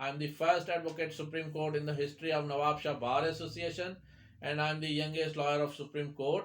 I am the first advocate Supreme Court in the history of Nawab Shah Bar Association, and I am the youngest lawyer of Supreme Court.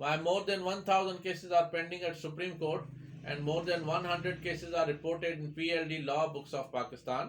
Why more than 1,000 cases are pending at Supreme Court, and more than 100 cases are reported in PLD law books of Pakistan.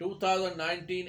2019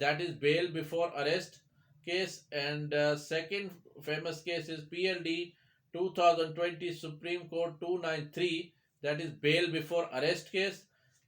that is bail before arrest case, and second famous case is PLD 2020 Supreme Court 293, that is bail before arrest case.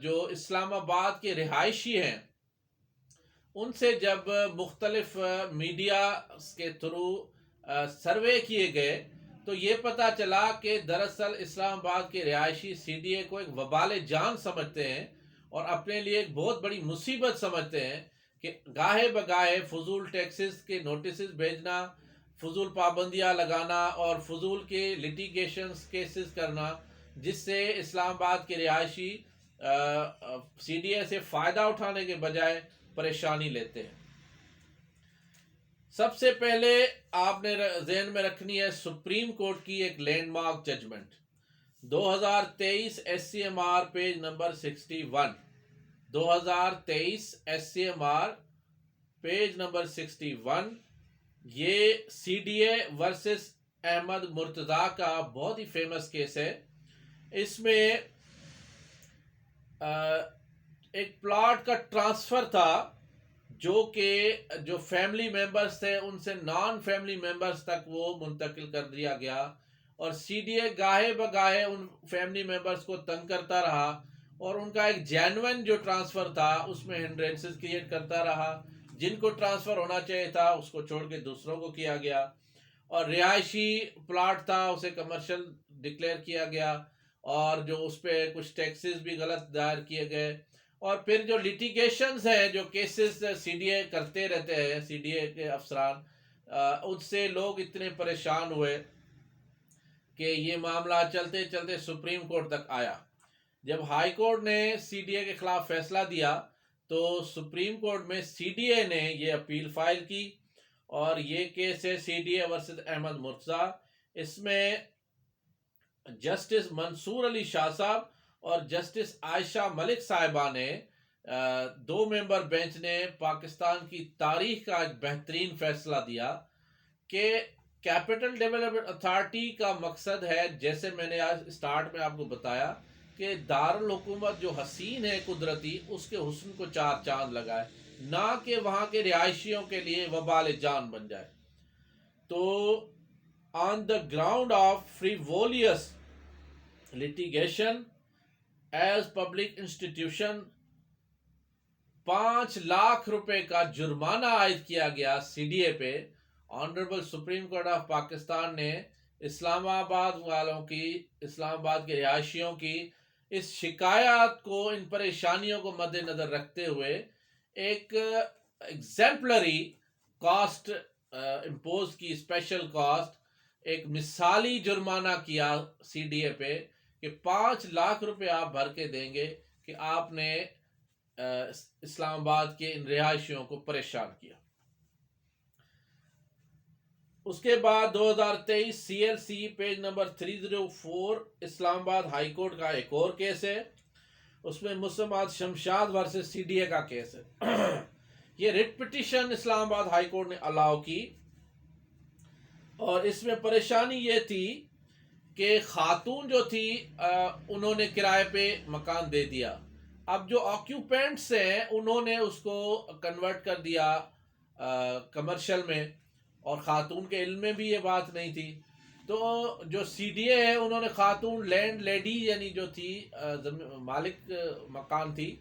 جو اسلام آباد کے رہائشی ہیں ان سے جب مختلف media کے through survey کیے گئے تو یہ پتہ چلا کہ دراصل اسلام آباد کے رہائشی سی ڈی اے کو ایک وبال جان سمجھتے ہیں اور اپنے لیے ایک بہت بڑی مصیبت سمجھتے ہیں کہ گاہے بگاہے فضول ٹیکسز کے نوٹسز بھیجنا، فضول پابندیاں لگانا اور فضول کے لیٹیگیشنز کیسز کرنا، جس سے اسلام آباد کے رہائشی سی ڈی اے سے فائدہ اٹھانے کے بجائے پریشانی لیتے ہیں۔ سب سے پہلے آپ نے ذہن میں رکھنی ہے سپریم کورٹ کی ایک landmark judgment 2023 S C M R page number 61، 2023 S C M R page number 61، یہ C D A versus Ahmad Murtaza کا بہت ہی فیمس کیس ہے۔ اس میں ایک پلاٹ کا ٹرانسفر تھا جو کہ جو فیملی ممبرز تھے ان سے نان فیملی ممبرز تک وہ منتقل کر دیا گیا، اور سی ڈی اے گاہے بگاہے ان فیملی ممبرز کو تنگ کرتا رہا اور ان کا ایک جینوئن جو ٹرانسفر تھا اس میں ہنڈرینسز کریٹ کرتا رہا، جن کو ٹرانسفر ہونا چاہیے تھا اس کو چھوڑ کے دوسروں کو کیا گیا، اور رہائشی پلاٹ تھا اسے کمرشل ڈکلیئر کیا گیا، اور جو اس پہ کچھ ٹیکسز بھی غلط دائر کیے گئے، اور پھر جو لیٹیگیشنز ہیں جو کیسز سی ڈی اے کرتے رہتے ہیں سی ڈی اے کے افسران، ان سے لوگ اتنے پریشان ہوئے کہ یہ معاملہ چلتے چلتے سپریم کورٹ تک آیا۔ جب ہائی کورٹ نے سی ڈی اے کے خلاف فیصلہ دیا تو سپریم کورٹ میں سی ڈی اے نے یہ اپیل فائل کی، اور یہ کیس ہے C D A versus Ahmad Murtaza. اس میں جسٹس منصور علی شاہ صاحب اور جسٹس عائشہ ملک صاحبہ نے 2 ممبر بینچ نے پاکستان کی تاریخ کا ایک بہترین فیصلہ دیا کہ کیپٹل ڈیولپمنٹ اتھارٹی کا مقصد ہے، جیسے میں نے آج اسٹارٹ میں آپ کو بتایا، کہ دارالحکومت جو حسین ہے قدرتی اس کے حسن کو 4 چاند لگائے، نہ کہ وہاں کے رہائشیوں کے لیے وبال جان بن جائے۔ تو on the ground of frivolous litigation as public institution 5 lakh روپے کا جرمانہ عائد کیا گیا سی ڈی اے پہ۔ Honourable supreme court of Pakistan نے اسلام آباد والوں کی، اسلام آباد کے رہائشیوں کی اس شکایات کو، ان پریشانیوں کو مد نظر رکھتے ہوئے ایک ایگزیمپلری کاسٹ امپوز کی، اسپیشل کاسٹ، ایک مثالی جرمانہ کیا سی ڈی اے پہ کہ 5 لاکھ روپے آپ بھر کے دیں گے کہ آپ نے اسلام آباد کے ان رہائشیوں کو پریشان کیا۔ اس کے بعد 2023 C L C page number 304 Islamabad high court کا ایک اور کیس ہے، اس میں مسلمات Shamshad versus C D A کا کیس ہے۔ یہ ریٹ پٹیشن اسلام آباد ہائی کورٹ نے الاؤ کی، اور اس میں پریشانی یہ تھی کہ خاتون جو تھی انہوں نے کرائے پہ مکان دے دیا، اب جو آکیوپینٹس ہیں انہوں نے اس کو کنورٹ کر دیا کمرشل میں، اور خاتون کے علم میں بھی یہ بات نہیں تھی۔ تو جو سی ڈی اے ہے انہوں نے خاتون لینڈ لیڈی یعنی جو تھی مالک مکان تھی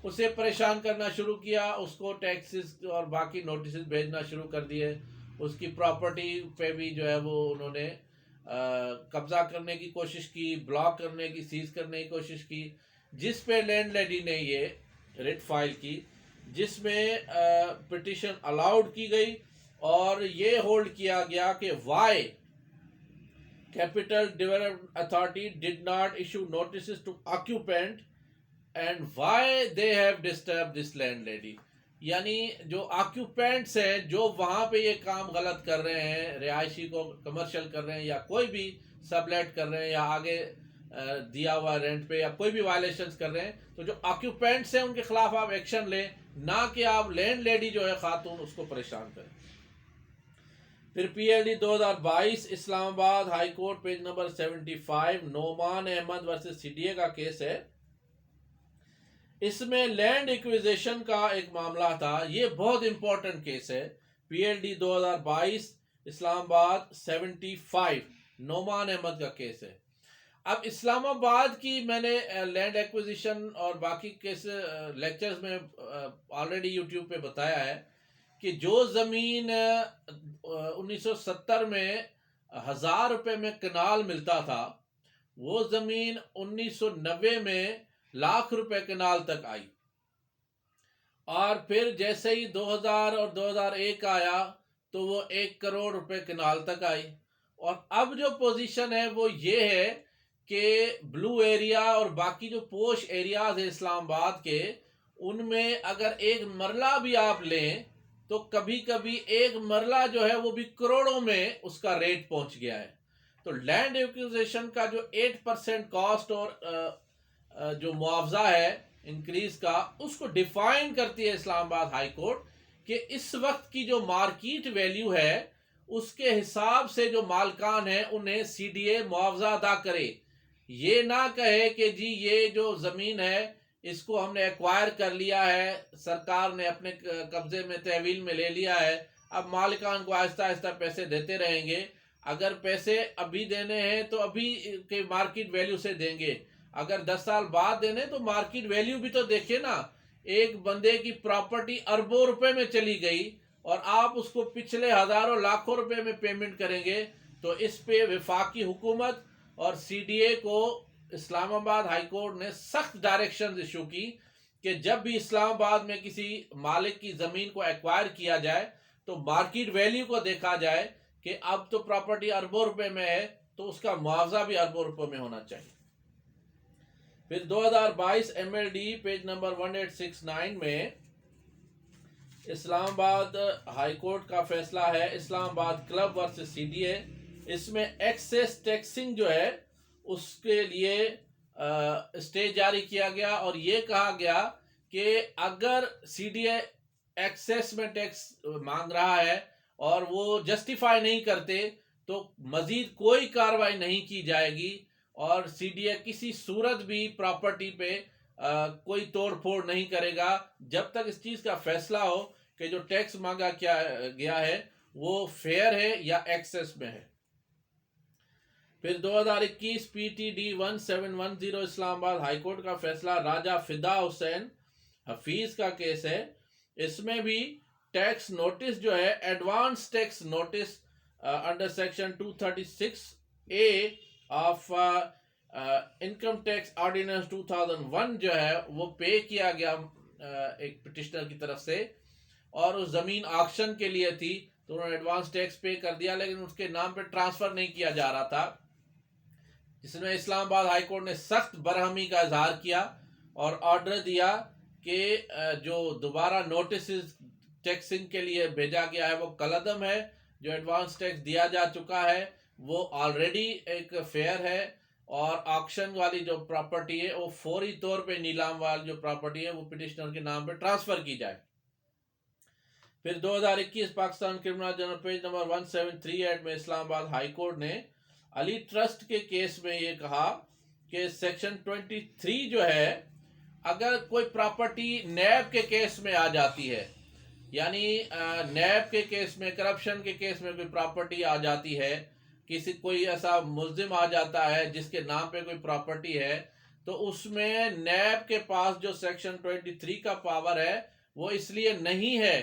اسے پریشان کرنا شروع کیا، اس کو ٹیکسز اور باقی نوٹسز بھیجنا شروع کر دیے، اس کی پراپرٹی پہ بھی جو ہے وہ انہوں نے قبضہ کرنے کی کوشش کی، بلاک کرنے کی، سیز کرنے کی کوشش کی، جس پہ لینڈ لیڈی نے یہ ریٹ فائل کی، جس میں پٹیشن الاؤڈ کی گئی، اور یہ ہولڈ کیا گیا کہ why capital development authority did not issue notices to occupant and why they have disturb this land lady, یعنی جو آکیوپینٹس ہیں جو وہاں پہ یہ کام غلط کر رہے ہیں، رہائشی کو کمرشل کر رہے ہیں یا کوئی بھی سب لیٹ کر رہے ہیں یا آگے دیا ہوا رینٹ پہ یا کوئی بھی وائلیشنز کر رہے ہیں، تو جو آکیوپینٹس ہیں ان کے خلاف آپ ایکشن لیں، نہ کہ آپ لینڈ لیڈی جو ہے خاتون اس کو پریشان کریں۔ پھر P L D 2022 Islamabad high court page number 75 Noman Ahmad versus C D A کا کیس ہے۔ اس میں لینڈ ایکویزیشن کا ایک معاملہ تھا، یہ بہت امپورٹنٹ کیس ہے۔ پی ایل ڈی 2022 اسلام آباد 75 نعمان احمد کا کیس ہے۔ اب اسلام آباد کی میں نے لینڈ ایکوزیشن اور باقی کیس لیکچرز میں آلریڈی یوٹیوب پہ بتایا ہے کہ جو زمین 1970 میں 1000 روپے میں کنال ملتا تھا، وہ زمین 1990 میں 1,00,000 روپے کنال تک آئی، اور پھر جیسے ہی 2000 اور 2001 آیا تو وہ 1 کروڑ روپے کنال تک آئی. اور اب جو پوزیشن ہے وہ یہ ہے کہ بلو ایریا اور باقی جو پوش ایریاز ہیں اسلام آباد کے، ان میں اگر ایک مرلہ بھی آپ لیں تو کبھی کبھی ایک مرلہ جو ہے وہ بھی کروڑوں میں اس کا ریٹ پہنچ گیا ہے. تو لینڈ ایکوزیشن کا جو 8% کاسٹ اور جو معاوضہ ہے انکریز کا، اس کو ڈیفائن کرتی ہے اسلام آباد ہائی کورٹ کہ اس وقت کی جو مارکیٹ ویلیو ہے اس کے حساب سے جو مالکان ہیں انہیں سی ڈی اے معاوضہ ادا کرے. یہ نہ کہے کہ جی یہ جو زمین ہے اس کو ہم نے ایکوائر کر لیا ہے، سرکار نے اپنے قبضے میں تحویل میں لے لیا ہے، اب مالکان کو آہستہ آہستہ پیسے دیتے رہیں گے. اگر پیسے ابھی دینے ہیں تو ابھی کے مارکیٹ ویلیو سے دیں گے، اگر 10 سال بعد دینے تو مارکیٹ ویلیو بھی تو دیکھیں نا. ایک بندے کی پراپرٹی اربوں روپے میں چلی گئی اور آپ اس کو پچھلے ہزاروں لاکھوں روپے میں پیمنٹ کریں گے، تو اس پہ وفاقی حکومت اور سی ڈی اے کو اسلام آباد ہائی کورٹ نے سخت ڈائریکشن ایشو کی کہ جب بھی اسلام آباد میں کسی مالک کی زمین کو ایکوائر کیا جائے تو مارکیٹ ویلیو کو دیکھا جائے کہ اب تو پراپرٹی اربوں روپے میں ہے تو اس کا معاوضہ بھی اربوں روپے میں ہونا چاہیے. پھر 2022 M L D page number 1869 میں اسلام آباد ہائی کورٹ کا فیصلہ ہے Islamabad club versus C D A. اس میں ایکسیس ٹیکسنگ جو ہے اس کے لیے اسٹے جاری کیا گیا اور یہ کہا گیا کہ اگر سی ڈی اے ایکسیس میں ٹیکس مانگ رہا ہے اور وہ جسٹیفائی نہیں کرتے تو مزید کوئی کارروائی نہیں کی جائے گی، اور سی ڈی اے کسی صورت بھی پراپرٹی پہ کوئی توڑ پھوڑ نہیں کرے گا جب تک اس چیز کا فیصلہ ہو کہ جو ٹیکس مانگا گیا ہے وہ فیئر ہے یا ایکسیس میں ہے. پھر 2021 پی ٹی ڈی 1710 اسلام آباد ہائی کورٹ کا فیصلہ راجہ فدا حسین حفیظ کا کیس ہے. اس میں بھی ٹیکس نوٹس جو ہے advance tax notice under section 236A of income tax ordinance 2001 جو ہے وہ پے کیا گیا ایک پٹیشنر کی طرف سے، اور اس زمین آکشن کے لیے تھی تو انہوں نے ایڈوانس ٹیکس پے کر دیا لیکن اس کے نام پہ ٹرانسفر نہیں کیا جا رہا تھا، جس میں اسلام آباد ہائی کورٹ نے سخت برہمی کا اظہار کیا اور آرڈر دیا کہ جو دوبارہ نوٹسز ٹیکسنگ کے لیے بھیجا گیا ہے وہ کالعدم ہے، جو ایڈوانس ٹیکس دیا جا چکا ہے وہ آلریڈی ایک فیئر ہے، اور آکشن والی جو پراپرٹی ہے وہ فوری طور پہ نیلام والی جو پراپرٹی ہے وہ پٹیشنر کے نام پہ ٹرانسفر کی جائے. پھر 2021 Pakistan criminal general page number 1738 میں اسلام آباد ہائی کورٹ نے علی ٹرسٹ کے کیس میں یہ کہا کہ سیکشن 23 جو ہے اگر کوئی پراپرٹی نیب کے کیس میں آ جاتی ہے، یعنی نیب کے کیس میں کرپشن کے کیس میں کوئی پراپرٹی آ جاتی ہے، کسی کوئی ایسا ملزم آ جاتا ہے جس کے نام پہ کوئی پراپرٹی ہے، تو اس میں نیب کے پاس جو سیکشن 23 کا پاور ہے وہ اس لیے نہیں ہے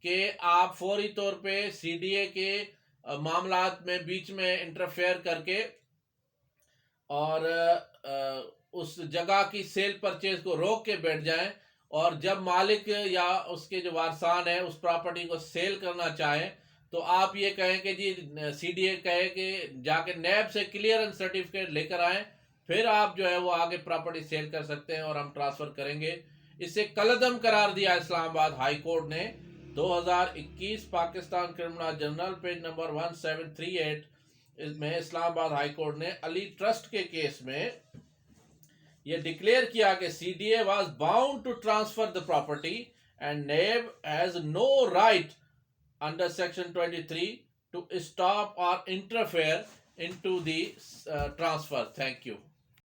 کہ آپ فوری طور پہ سی ڈی اے کے معاملات میں بیچ میں انٹرفیئر کر کے اور اس جگہ کی سیل پرچیز کو روک کے بیٹھ جائیں، اور جب مالک یا اس کے جو وارثان ہیں اس پراپرٹی کو سیل کرنا چاہیں تو آپ یہ کہیں کہ جی سی ڈی اے کہے کہ جا کے نیب سے کلیئرنس سرٹیفکیٹ لے کر آئیں، پھر آپ جو ہے وہ آگے پراپرٹی سیل کر سکتے ہیں اور ہم ٹرانسفر کریں گے. اسے کالعدم قرار دیا اسلام آباد ہائی کورٹ نے 2021 Pakistan criminal general page number 1738 میں اسلام آباد ہائی کورٹ نے علی ٹرسٹ کے کیس میں یہ ڈکلیئر کیا کہ C D A was bound to transfer the property and NAB has no right under section 23 to stop or interfere into the transfer. Thank you.